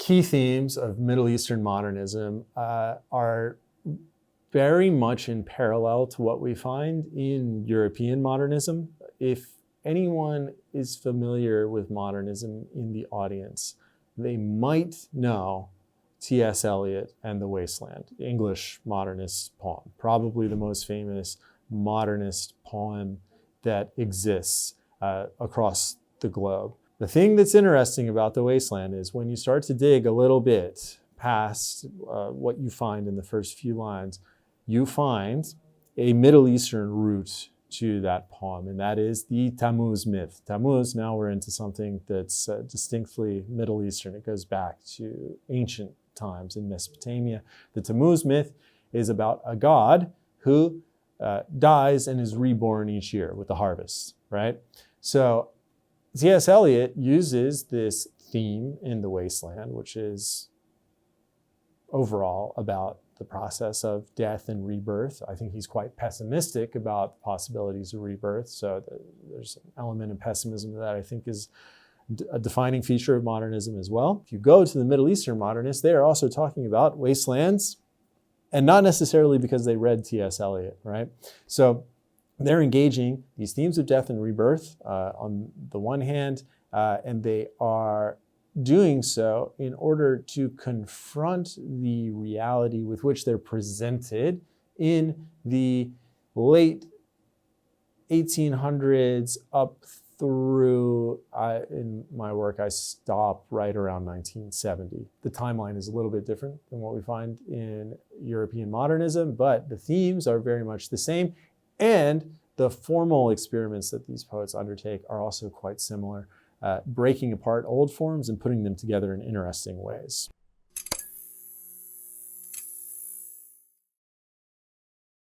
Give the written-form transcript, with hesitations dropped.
key themes of Middle Eastern modernism are very much in parallel to what we find in European modernism. If anyone is familiar with modernism in the audience, they might know T.S. Eliot and The Wasteland, English modernist poem, probably the most famous modernist poem that exists across the globe. The thing that's interesting about The Wasteland is when you start to dig a little bit past what you find in the first few lines, you find a Middle Eastern root to that poem, and that is the Tammuz myth. Tammuz, now we're into something that's distinctly Middle Eastern. It goes back to ancient times in Mesopotamia. The Tammuz myth is about a god who dies and is reborn each year with the harvest, right? So T.S. Eliot uses this theme in The Wasteland, which is overall about the process of death and rebirth. I think he's quite pessimistic about the possibilities of rebirth. So there's an element of pessimism that I think is a defining feature of modernism as well. If you go to the Middle Eastern modernists, they are also talking about wastelands, and not necessarily because they read T.S. Eliot, right? So they're engaging these themes of death and rebirth on the one hand, and they are doing so in order to confront the reality with which they're presented in the late 1800s up through, in my work, I stop right around 1970. The timeline is a little bit different than what we find in European modernism, but the themes are very much the same, and the formal experiments that these poets undertake are also quite similar, breaking apart old forms and putting them together in interesting ways.